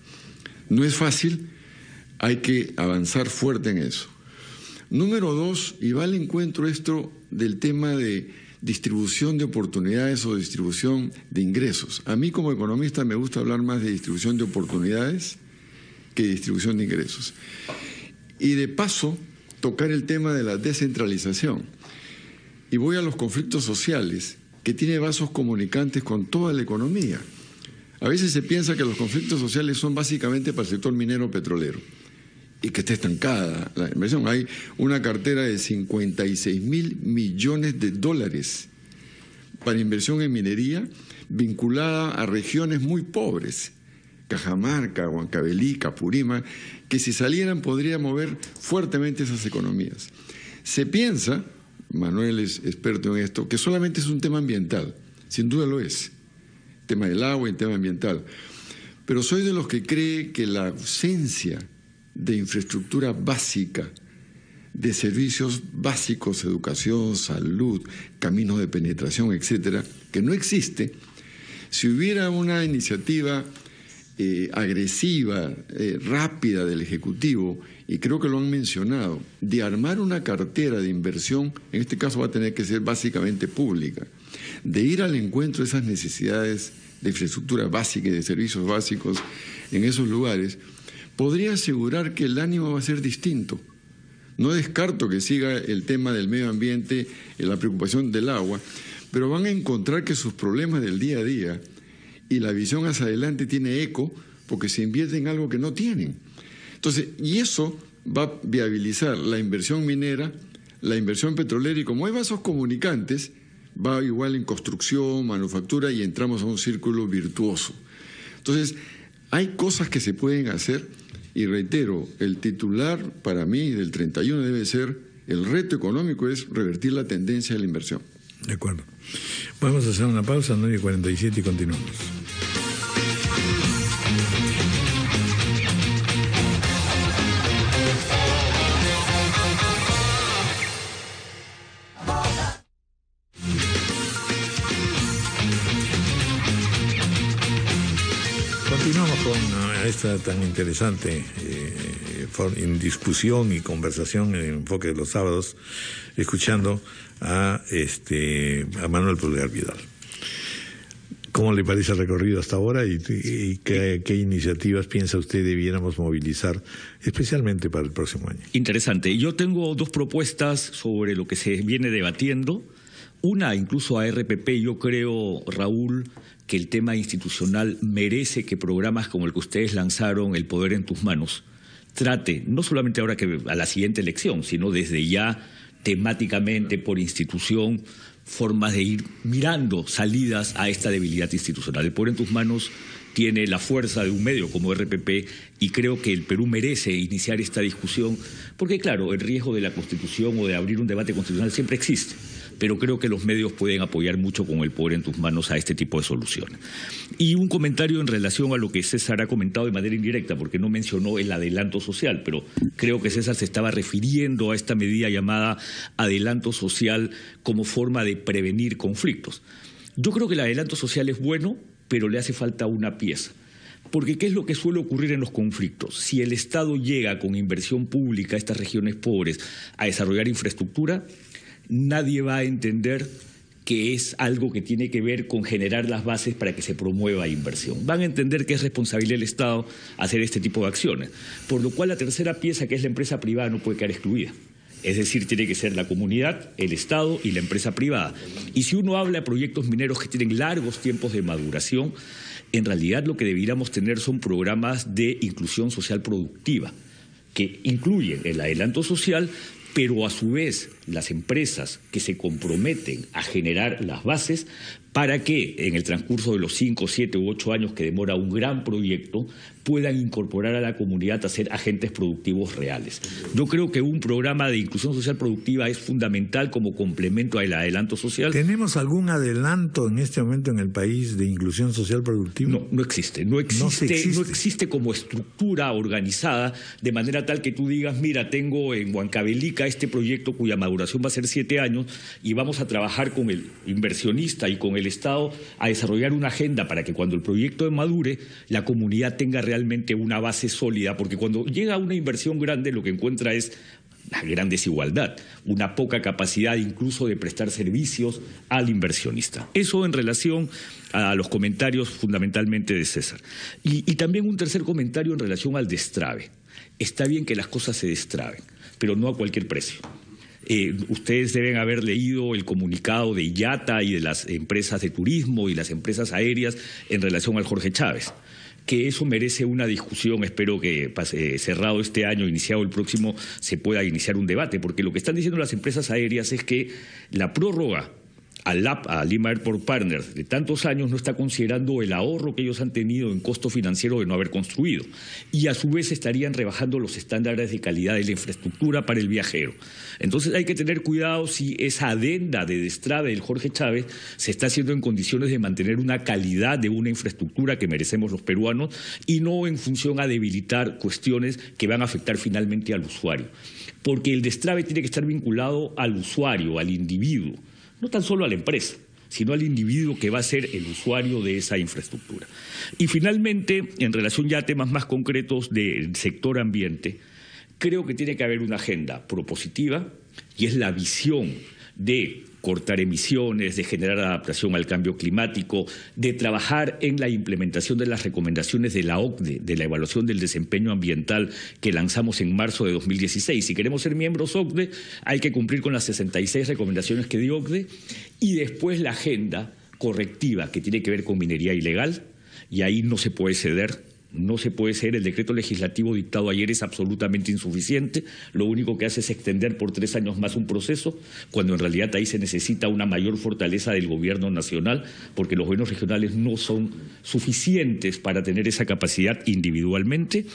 No es fácil. Hay que avanzar fuerte en eso. Número 2, y va al encuentro esto del tema de distribución de oportunidades o distribución de ingresos. A mí como economista me gusta hablar más de distribución de oportunidades que de distribución de ingresos. Y de paso, tocar el tema de la descentralización. Y voy a los conflictos sociales, que tiene vasos comunicantes con toda la economía. A veces se piensa que los conflictos sociales son básicamente para el sector minero petrolero, y que está estancada la inversión. Hay una cartera de 56.000 millones de dólares para inversión en minería vinculada a regiones muy pobres, Cajamarca, Huancavelica, Capurima, que si salieran podría mover fuertemente esas economías. Se piensa, Manuel es experto en esto, que solamente es un tema ambiental, sin duda lo es, el tema del agua y el tema ambiental, pero soy de los que cree que la ausencia de infraestructura básica, de servicios básicos, educación, salud, caminos de penetración, etcétera, que no existe, si hubiera una iniciativa agresiva, rápida del Ejecutivo, y creo que lo han mencionado, de armar una cartera de inversión, en este caso va a tener que ser básicamente pública, de ir al encuentro de esas necesidades de infraestructura básica y de servicios básicos en esos lugares, podría asegurar que el ánimo va a ser distinto. No descarto que siga el tema del medio ambiente, la preocupación del agua, pero van a encontrar que sus problemas del día a día y la visión hacia adelante tiene eco porque se invierte en algo que no tienen. Entonces, y eso va a viabilizar la inversión minera, la inversión petrolera, y como hay vasos comunicantes, va igual en construcción, manufactura, y entramos a un círculo virtuoso. Entonces, hay cosas que se pueden hacer Y reitero, el titular para mí del 31 debe ser, el reto económico es revertir la tendencia de la inversión. De acuerdo. Vamos a hacer una pausa, 9:47 y continuamos. Continuamos con esta tan interesante en discusión y conversación en Enfoque de los Sábados, escuchando a Manuel Pulgar Vidal. ¿Cómo le parece el recorrido hasta ahora y qué iniciativas piensa usted debiéramos movilizar especialmente para el próximo año? Interesante. Yo tengo dos propuestas sobre lo que se viene debatiendo. Una, incluso a RPP, yo creo, Raúl, que el tema institucional merece que programas como el que ustedes lanzaron, El Poder en tus Manos, trate, no solamente ahora que a la siguiente elección, sino desde ya temáticamente, por institución, formas de ir mirando salidas a esta debilidad institucional. El Poder en tus Manos tiene la fuerza de un medio como RPP y creo que el Perú merece iniciar esta discusión porque, claro, el riesgo de la Constitución o de abrir un debate constitucional siempre existe, pero creo que los medios pueden apoyar mucho con El Poder en tus Manos a este tipo de soluciones. Y un comentario en relación a lo que César ha comentado de manera indirecta, porque no mencionó el adelanto social, pero creo que César se estaba refiriendo a esta medida llamada adelanto social como forma de prevenir conflictos. Yo creo que el adelanto social es bueno, pero le hace falta una pieza. Porque ¿qué es lo que suele ocurrir en los conflictos? Si el Estado llega con inversión pública a estas regiones pobres a desarrollar infraestructura, nadie va a entender que es algo que tiene que ver con generar las bases para que se promueva inversión. Van a entender que es responsabilidad del Estado hacer este tipo de acciones, por lo cual la tercera pieza, que es la empresa privada, no puede quedar excluida. Es decir, tiene que ser la comunidad, el Estado y la empresa privada. Y si uno habla de proyectos mineros que tienen largos tiempos de maduración, en realidad lo que deberíamos tener son programas de inclusión social productiva, que incluyen el adelanto social, pero a su vez las empresas que se comprometen a generar las bases para que en el transcurso de los 5, 7 u 8 años que demora un gran proyecto puedan incorporar a la comunidad a ser agentes productivos reales. Yo creo que un programa de inclusión social productiva es fundamental como complemento al adelanto social. ¿Tenemos algún adelanto en este momento en el país de inclusión social productiva? No, no existe. No existe como estructura organizada de manera tal que tú digas, mira, tengo en Huancavelica este proyecto cuya maduración va a ser 7 años y vamos a trabajar con el inversionista y con el Estado a desarrollar una agenda para que cuando el proyecto madure, la comunidad tenga realmente una base sólida, porque cuando llega una inversión grande lo que encuentra es una gran desigualdad, una poca capacidad incluso de prestar servicios al inversionista. Eso en relación a los comentarios fundamentalmente de César. Y también un tercer comentario en relación al destrave. Está bien que las cosas se destraben, pero no a cualquier precio. Ustedes deben haber leído el comunicado de IATA y de las empresas de turismo y las empresas aéreas en relación al Jorge Chávez, que eso merece una discusión. Espero que cerrado este año, iniciado el próximo, se pueda iniciar un debate, porque lo que están diciendo las empresas aéreas es que la prórroga a Lima Airport Partners de tantos años no está considerando el ahorro que ellos han tenido en costo financiero de no haber construido, y a su vez estarían rebajando los estándares de calidad de la infraestructura para el viajero. Entonces hay que tener cuidado si esa adenda de destrave del Jorge Chávez se está haciendo en condiciones de mantener una calidad de una infraestructura que merecemos los peruanos y no en función a debilitar cuestiones que van a afectar finalmente al usuario. Porque el destrave tiene que estar vinculado al usuario, al individuo, no tan solo a la empresa, sino al individuo que va a ser el usuario de esa infraestructura. Y finalmente, en relación ya a temas más concretos del sector ambiente, creo que tiene que haber una agenda propositiva, y es la visión de cortar emisiones, de generar adaptación al cambio climático, de trabajar en la implementación de las recomendaciones de la OCDE, de la evaluación del desempeño ambiental que lanzamos en marzo de 2016. Si queremos ser miembros OCDE, hay que cumplir con las 66 recomendaciones que dio OCDE, y después la agenda correctiva que tiene que ver con minería ilegal, y ahí no se puede ceder. No se puede ser, el decreto legislativo dictado ayer es absolutamente insuficiente, lo único que hace es extender por 3 años más un proceso, cuando en realidad ahí se necesita una mayor fortaleza del gobierno nacional, porque los gobiernos regionales no son suficientes para tener esa capacidad individualmente.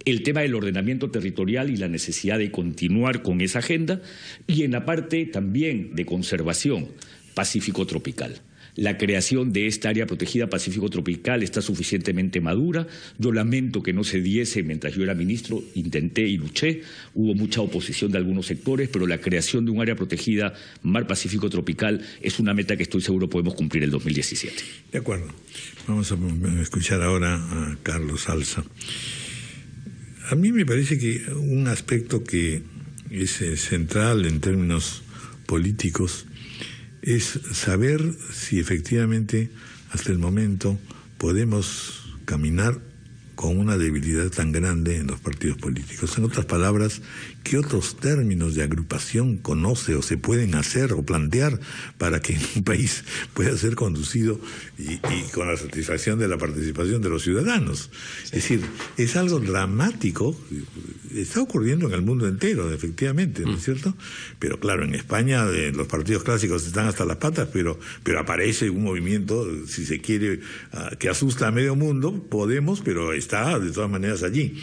El tema del ordenamiento territorial y la necesidad de continuar con esa agenda, y en la parte también de conservación, Pacífico tropical. La creación de esta área protegida Pacífico tropical está suficientemente madura. Yo lamento que no se diese mientras yo era ministro, intenté y luché, hubo mucha oposición de algunos sectores, pero la creación de un área protegida Mar Pacífico tropical es una meta que estoy seguro podemos cumplir el 2017. De acuerdo. Vamos a escuchar ahora a Carlos Alza. A mí me parece que un aspecto que es central en términos políticos es saber si efectivamente hasta el momento podemos caminar con una debilidad tan grande en los partidos políticos. En otras palabras, ¿qué otros términos de agrupación conoce o se pueden hacer o plantear para que un país pueda ser conducido y con la satisfacción de la participación de los ciudadanos? Es decir, es algo dramático, está ocurriendo en el mundo entero, efectivamente, ¿no es cierto? Pero claro, en España los partidos clásicos están hasta las patas, pero aparece un movimiento, si se quiere, que asusta a medio mundo, Podemos, pero está de todas maneras allí.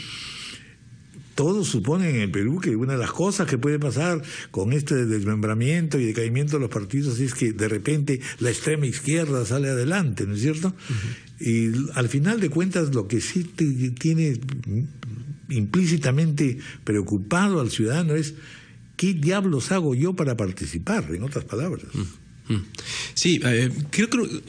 Todos suponen en el Perú que una de las cosas que puede pasar con este desmembramiento y decaimiento de los partidos es que de repente la extrema izquierda sale adelante, ¿no es cierto? Y al final de cuentas lo que sí tiene implícitamente preocupado al ciudadano es ¿qué diablos hago yo para participar? En otras palabras. Sí,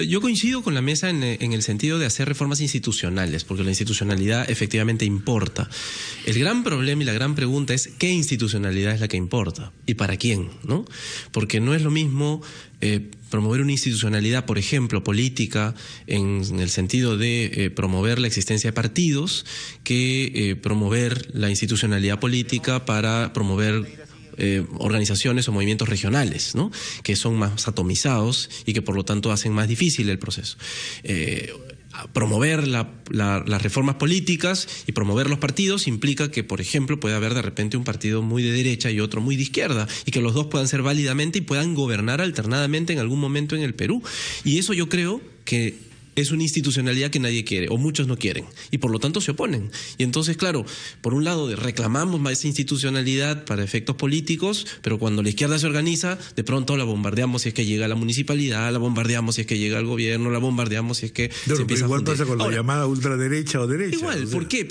yo coincido con la mesa en el sentido de hacer reformas institucionales, porque la institucionalidad efectivamente importa. El gran problema y la gran pregunta es ¿qué institucionalidad es la que importa? ¿Y para quién? ¿No? Porque no es lo mismo promover una institucionalidad, por ejemplo, política, en el sentido de promover la existencia de partidos, que promover la institucionalidad política para promover organizaciones o movimientos regionales, ¿no? Que son más atomizados y que por lo tanto hacen más difícil el proceso. Promover las reformas políticas y promover los partidos implica que, por ejemplo, puede haber de repente un partido muy de derecha y otro muy de izquierda, y que los dos puedan ser válidamente y puedan gobernar alternadamente en algún momento en el Perú. Y eso yo creo que es una institucionalidad que nadie quiere, o muchos no quieren, y por lo tanto se oponen. Y entonces, claro, por un lado reclamamos más esa institucionalidad para efectos políticos, pero cuando la izquierda se organiza, de pronto la bombardeamos si es que llega a la municipalidad, la bombardeamos si es que llega al gobierno, la bombardeamos si es que se empieza a fundir. Igual pasa con la llamada ultraderecha o derecha. Igual, o sea. ¿Por qué?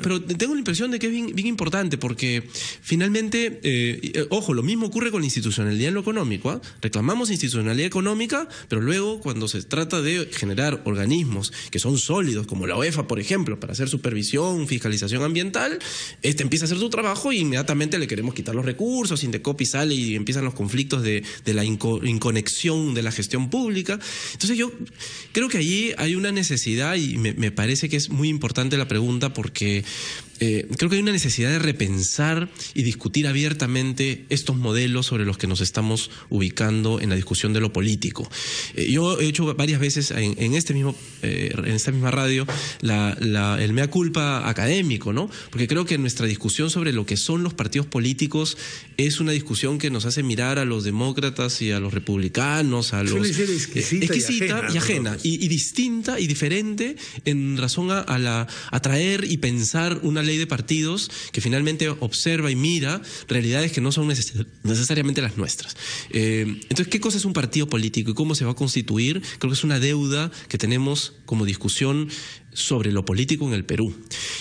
Pero tengo la impresión de que es bien importante, porque finalmente, ojo, lo mismo ocurre con la institucionalidad en lo económico, ¿eh? Reclamamos institucionalidad económica, pero luego cuando se trata de generar organismos que son sólidos, como la OEFA, por ejemplo, para hacer supervisión, fiscalización ambiental, empieza a hacer su trabajo y inmediatamente le queremos quitar los recursos, Indecopi sale y empiezan los conflictos de la inconexión de la gestión pública. Entonces yo creo que allí hay una necesidad, y me parece que es muy importante la pregunta, porque creo que hay una necesidad de repensar y discutir abiertamente estos modelos sobre los que nos estamos ubicando en la discusión de lo político. Yo he hecho varias veces en esta misma radio el mea culpa académico, ¿no? Porque creo que nuestra discusión sobre lo que son los partidos políticos es una discusión que nos hace mirar a los demócratas y a los republicanos, a los... Suele ser exquisita y ajena, y distinta y diferente en razón a traer y pensar una ley de partidos que finalmente observa y mira realidades que no son necesariamente las nuestras. Entonces, ¿qué cosa es un partido político y cómo se va a constituir? Creo que es una deuda que tenemos como discusión sobre lo político en el Perú.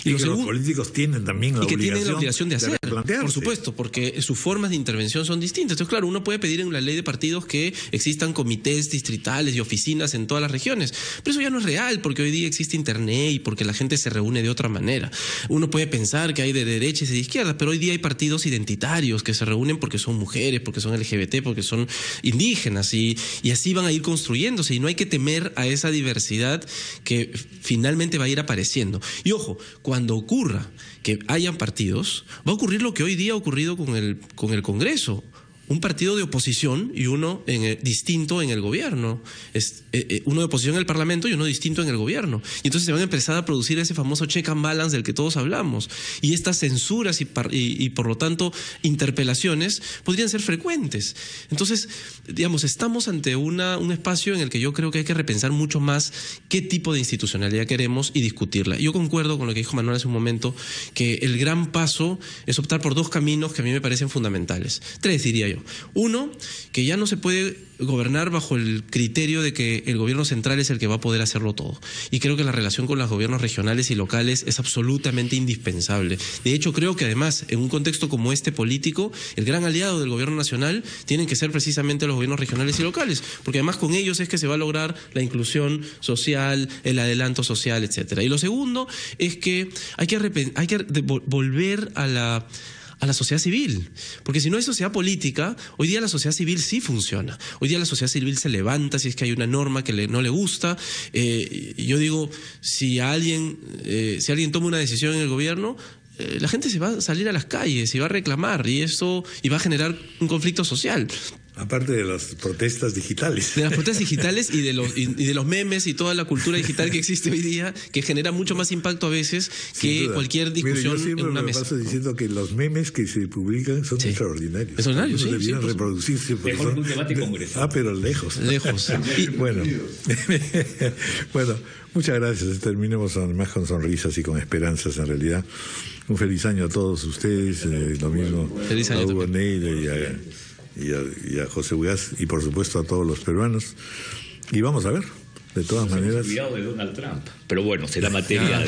Y que los políticos tienen también la obligación de hacer, por supuesto, porque sus formas de intervención son distintas. Entonces, claro, uno puede pedir en la ley de partidos que existan comités distritales y oficinas en todas las regiones, pero eso ya no es real, porque hoy día existe internet y porque la gente se reúne de otra manera. Uno puede pensar que hay de derechas y de izquierdas, pero hoy día hay partidos identitarios que se reúnen porque son mujeres, porque son LGBT, porque son indígenas, y así van a ir construyéndose, y no hay que temer a esa diversidad que finalmente va a ir apareciendo. Y ojo, cuando ocurra que hayan partidos, va a ocurrir lo que hoy día ha ocurrido con el Congreso. un partido de oposición y uno distinto en el gobierno. Uno de oposición en el Parlamento y uno distinto en el gobierno. Y entonces se van a empezar a producir ese famoso check and balance del que todos hablamos. Y estas censuras y por lo tanto interpelaciones podrían ser frecuentes. Entonces, digamos, estamos ante un espacio en el que yo creo que hay que repensar mucho más qué tipo de institucionalidad queremos y discutirla. Yo concuerdo con lo que dijo Manuel hace un momento, que el gran paso es optar por 2 caminos que a mí me parecen fundamentales. 3, diría yo. Uno, que ya no se puede gobernar bajo el criterio de que el gobierno central es el que va a poder hacerlo todo. Y creo que la relación con los gobiernos regionales y locales es absolutamente indispensable. De hecho, creo que además, en un contexto como este político, el gran aliado del gobierno nacional tienen que ser precisamente los gobiernos regionales y locales, porque además con ellos es que se va a lograr la inclusión social, el adelanto social, etcétera. Y lo segundo es que hay que volver a la sociedad civil, porque si no hay sociedad política, hoy día la sociedad civil sí funciona. Hoy día la sociedad civil se levanta si es que hay una norma que no le gusta. Yo digo, si alguien toma una decisión en el gobierno, la gente se va a salir a las calles y va a reclamar, y va a generar un conflicto social. Aparte de las protestas digitales. De las protestas digitales y de los memes y toda la cultura digital que existe hoy día, que genera mucho más impacto a veces que cualquier discusión. Yo siempre en una me mesa. paso diciendo que los memes que se publican son extraordinarios. Extraordinarios, sí. Debieran reproducirse. Mejor que un debate congresal. Pero lejos. Lejos. Bueno, muchas gracias. Terminemos además con sonrisas y con esperanzas en realidad. Un feliz año a todos ustedes. Lo mismo feliz año a Hugo Neira y a José Ugaz, y por supuesto a todos los peruanos. Y vamos a ver, de todas maneras. Cuidado de Donald Trump. Pero bueno, será materia de